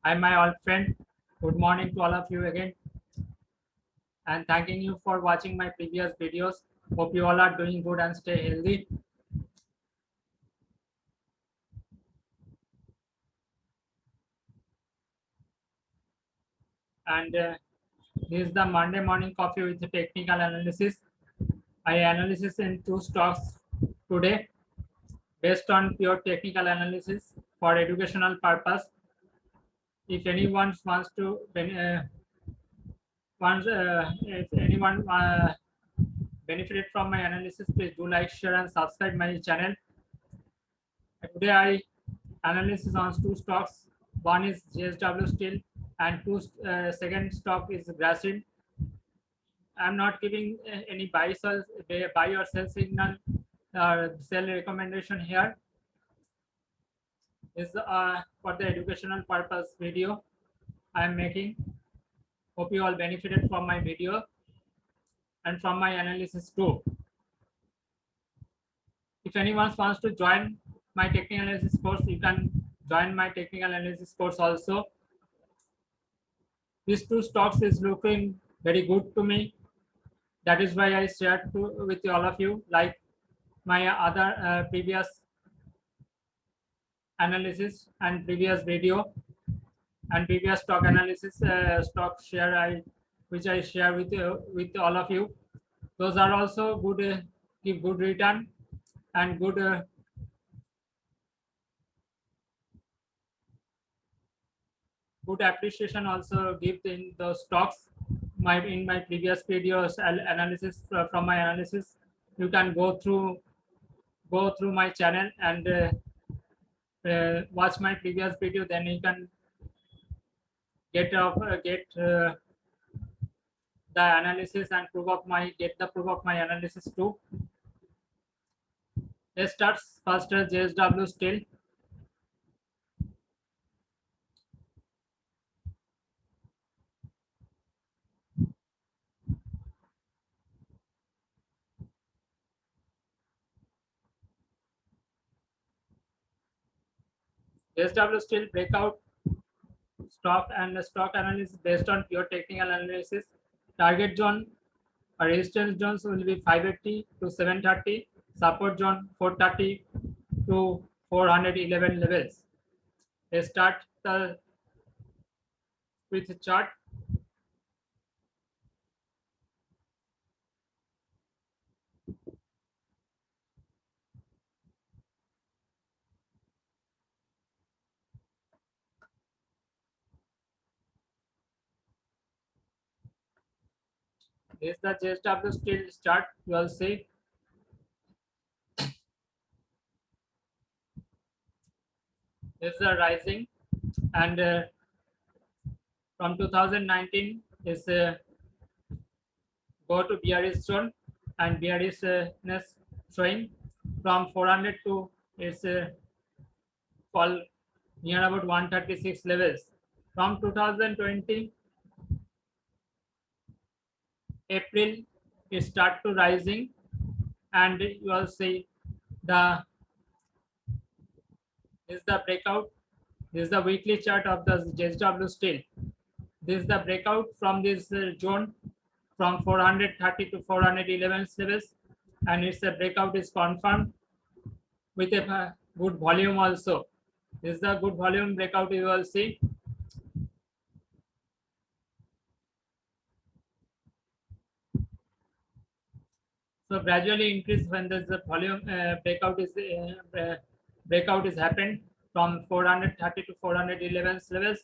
Hi, my old friend. Good morning to all of you again, and thanking you for watching my previous videos. Hope you all are doing good and stay healthy. And this is the Monday morning coffee with the technical analysis. I analysis in two stocks today based on pure technical analysis for educational purpose. If anyone wants to, if anyone benefited from my analysis, please do like, share, and subscribe my channel. Today I analysis on two stocks. One is JSW Steel and second stock is Grasil. I'm not giving any buy or sell signal or sell recommendation here. Is for the educational purpose video I am making. Hope you all benefited from my video and from my analysis too. If anyone wants to join my technical analysis course, you can join my technical analysis course also. These two stocks is looking very good to me. That is why I shared with all of you, like my other previous analysis and previous video and previous stock analysis, stock share which I share with all of you. Those are also good, give good return and good appreciation also give in the stocks. In my previous videos analysis from my analysis, you can go through my channel and watch my previous video. Then you can get the analysis and get the proof of my analysis too. Let's start first JSW Steel. JSW Steel breakout stock and stock analysis based on pure technical analysis. Target zone or resistance zones will be 580 to 730. Support zone 430 to 411 levels. Let's start with the chart. This is the JSW Steel chart. You will see this is the rising, and from 2019 is go to bearish zone, and bearishness showing from 400 to its fall near about 136 levels. From 2020 April it start to rising, and you will see the this is the breakout. This is the weekly chart of the JSW Steel. This is the breakout from this zone from 430 to 411 levels, and its breakout is confirmed with a good volume also. This is the good volume breakout you will see. So gradually increase when the volume breakout is happened from 430 to 411 levels.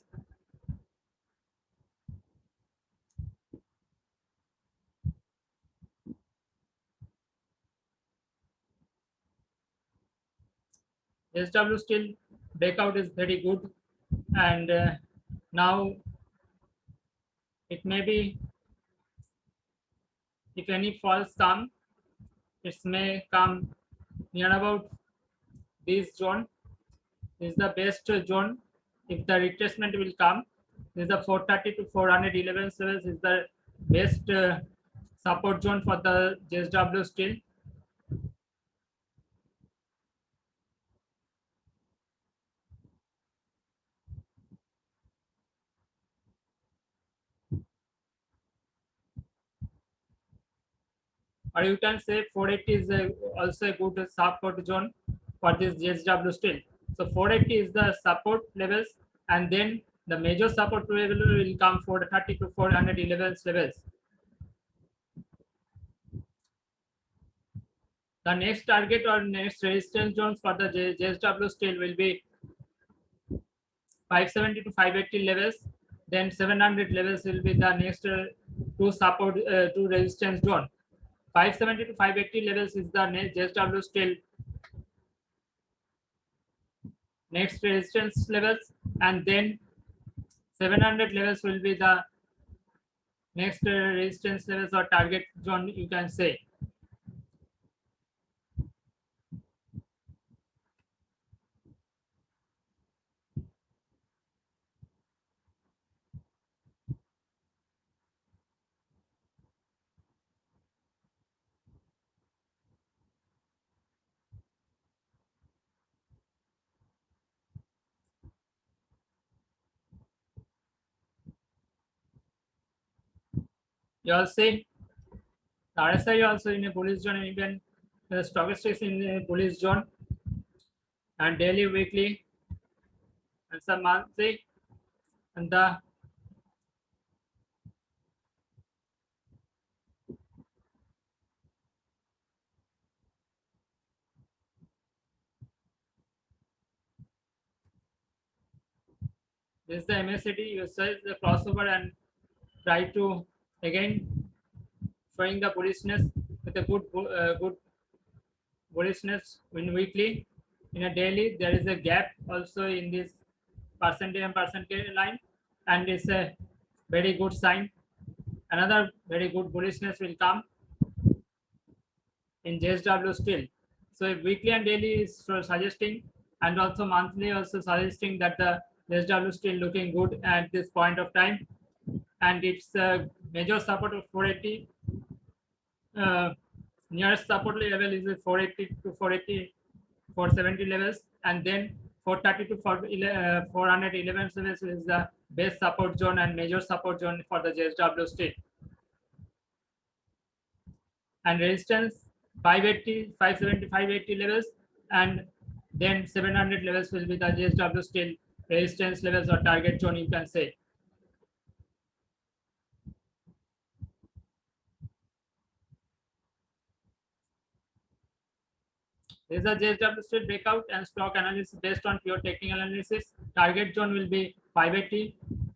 SW Steel breakout is very good, and now it may be, if any falls come, it may come near about this zone. This is the best zone. If the retracement will come, this is the 430 to 411 levels is the best support zone for the JSW Steel. or you can say 480 is also a good support zone for this JSW still. So 480 is the support levels, and then the major support level will come 430 to 411 levels. The next target or next resistance zones for the JSW still will be 570 to 580 levels. Then 700 levels will be the next two support two resistance zone. 570 to 580 levels is the next JSW still next resistance levels, and then 700 levels will be the next resistance levels or target zone, you can say. You all see the RSI also in a bullish zone, and even the stock exchange in a bullish zone, and daily, weekly, and some monthly, and the this is the MACD. You search the crossover and try to again showing the bullishness with a good bullishness in weekly. In a daily, there is a gap also in this percentage and percentage line, and it's a very good sign. Another very good bullishness will come in JSW still. So weekly and daily is suggesting, and also monthly also suggesting that the JSW still looking good at this point of time, and its major support of 480. Nearest support level is 480 to 480, 470 levels, and then 430 to 411 levels is the base support zone and major support zone for the JSW still. And resistance 580, 570, 580 levels, and then 700 levels will be the JSW still resistance levels or target zone, you can say. This is a JSW still breakout and stock analysis based on pure technical analysis. Target zone will be 580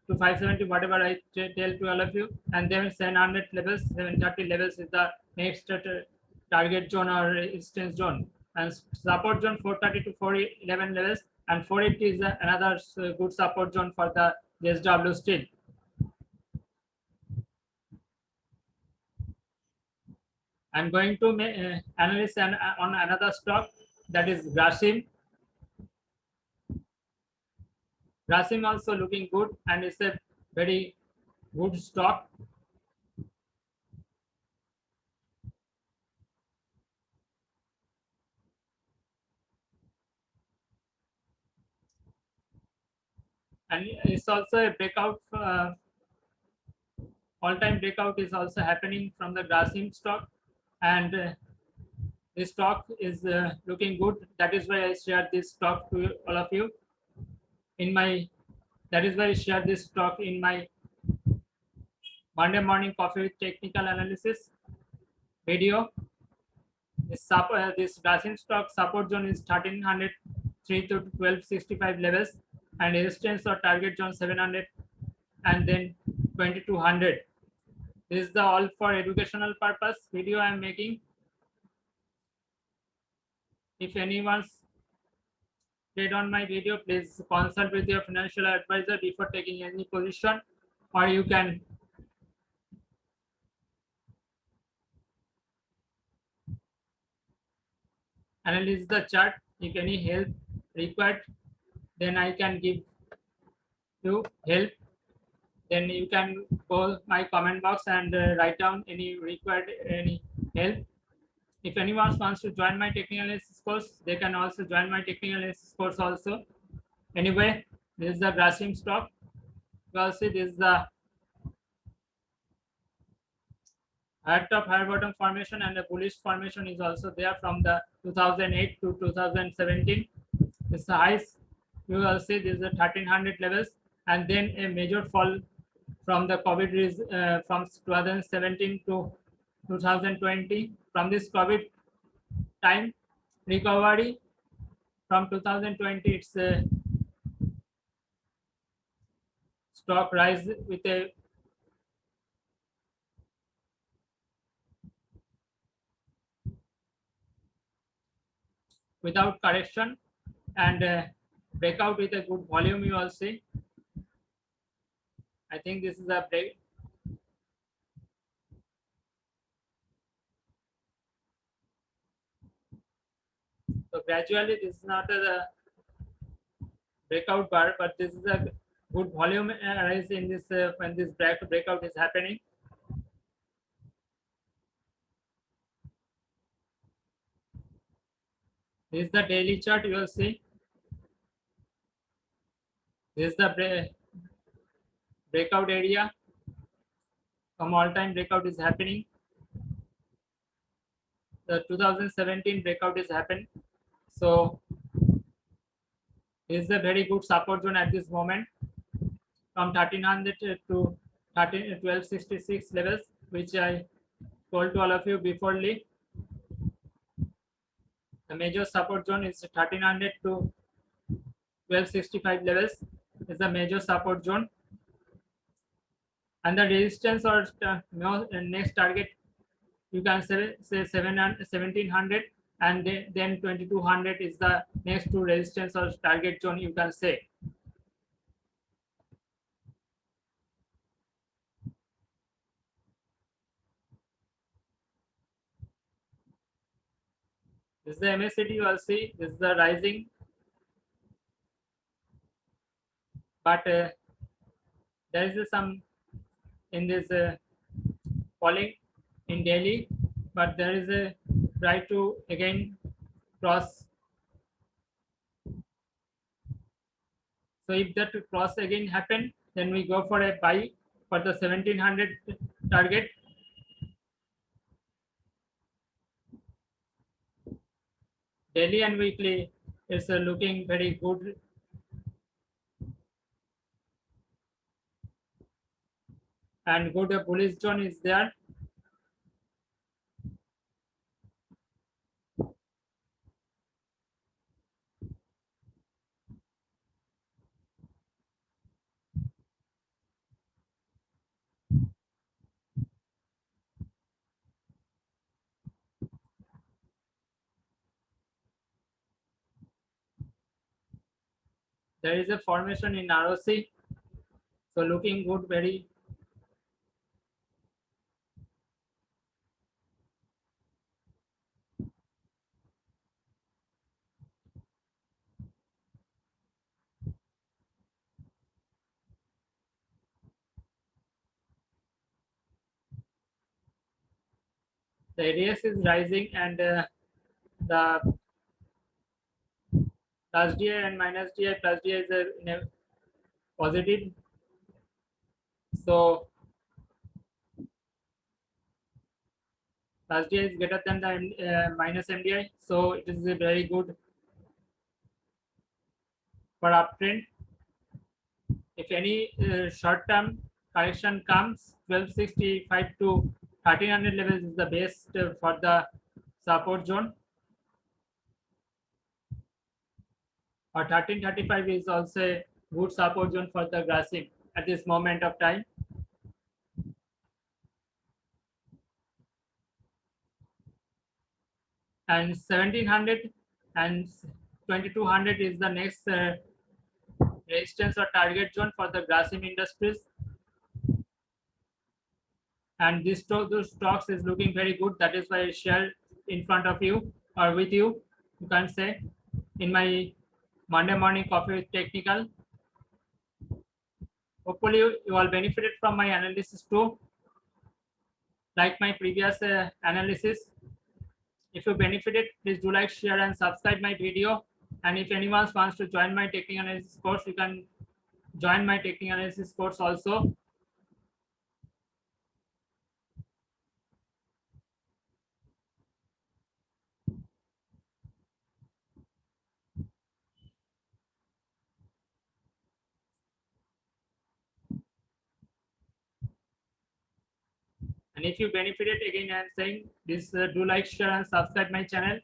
to 570, whatever I tell to all of you, and then 700 levels, 730 levels is the next target zone or resistance zone, and support zone 430 to 411 levels, and 480 is another good support zone for the JSW still. I'm going to analyze on another stock, that is Grasim. Grasim also looking good, and it's a very good stock. And it's also a breakout, all-time breakout is also happening from the Grasim stock, and this stock is looking good. That is why I shared this stock to all of you in my. That is why I shared this stock in my Monday morning coffee with technical analysis video. This Grasim stock support zone is 1303 to 1265 levels, and resistance or target zone 700, and then 2200. This is the all for educational purpose video I am making. If anyone's trade on my video, please consult with your financial advisor before taking any position, or you can analyze the chart. If any help required, then I can give you help. Then you can go my comment box and write down any required any help. If anyone wants to join my technical analysis course, they can also join my technical analysis course also. Anyway, this is the Grasim stock. You all see this is the higher top, higher bottom formation, and a bullish formation is also there from the 2008 to 2017. This highs, you will see this is the 1300 levels, and then a major fall from the COVID from 2017 to 2020. From this COVID time recovery from 2020, it's a stock rise with a without correction and breakout with a good volume. You will see. I think this is a break. So gradually, this is not a breakout bar, but this is a good volume rise in this when this breakout is happening. This is the daily chart. You will see. This is the breakout area. Some all-time breakout is happening. The 2017 breakout is happened. So this is a very good support zone at this moment from 1300 to 1266 levels, which I told to all of you beforely. The major support zone is 1300 to 1265 levels is the major support zone, and the resistance or next target you can say 1700, and then 2200 is the next to resistance or target zone, you can say. This is the MACD. You will see this is the rising, but there is some in this falling in daily, but there is a try to again cross. So if that cross again happen, then we go for a buy for the 1700 target. Daily and weekly is looking very good. And good bullish zone is there. There is a formation in ROC. So looking good, very. The ADS is rising, and the plus DI and minus DI, plus DI is in a positive. So plus DI is greater than the minus MDI. So it is a very good for uptrend. If any short-term correction comes, 1265 to 1300 levels is the best for the support zone. Or 1335 is also a good support zone for the Grasim at this moment of time. And 1700 and 2200 is the next resistance or target zone for the Grasim Industries. And this those stocks is looking very good. That is why I share in front of you or with you. You can say in my Monday morning coffee with technical. Hopefully you all benefited from my analysis too, like my previous analysis. If you benefited, please do like, share, and subscribe my video. And if anyone wants to join my technical analysis course, you can join my technical analysis course also. And if you benefited, again I am saying this, do like, share and subscribe my channel,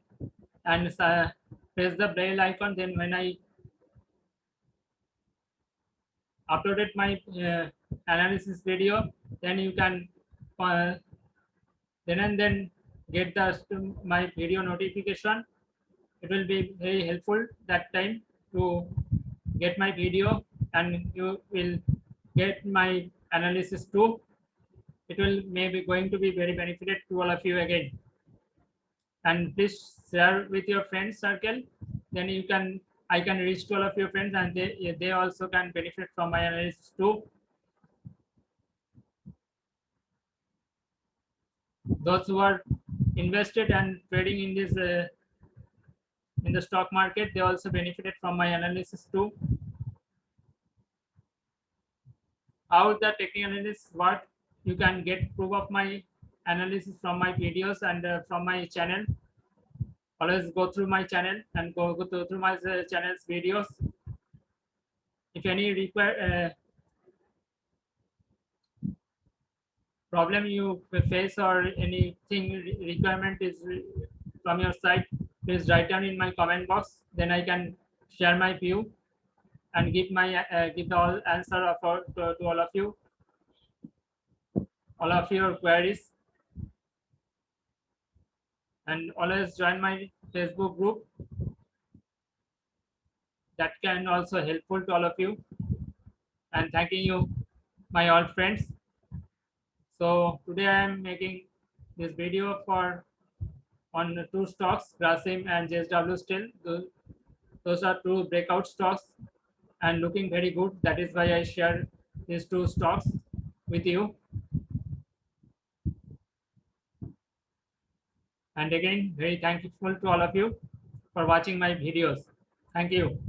and press the bell icon. Then when I uploaded my analysis video, then you can then and then get my video notification. It will be very helpful that time to get my video, and you will get my analysis too. It will maybe going to be very benefited to all of you again. And please share with your friends circle. Then I can reach to all of your friends, and they also can benefit from my analysis too. Those who are invested and trading in this in the stock market, they also benefited from my analysis too. How the technical analysis work, you can get proof of my analysis from my videos and from my channel. Always go through my channel and go through my channel's videos. If any problem you face or anything requirement is from your side, please write down in my comment box. Then I can share my view and give the all answer to all of your queries. And always join my Facebook group. That can also helpful to all of you. And thanking you, my old friends. So today I am making this video on two stocks, Grasim and JSW Steel. Those are two breakout stocks and looking very good. That is why I share these two stocks with you. And again, very thankful to all of you for watching my videos. Thank you.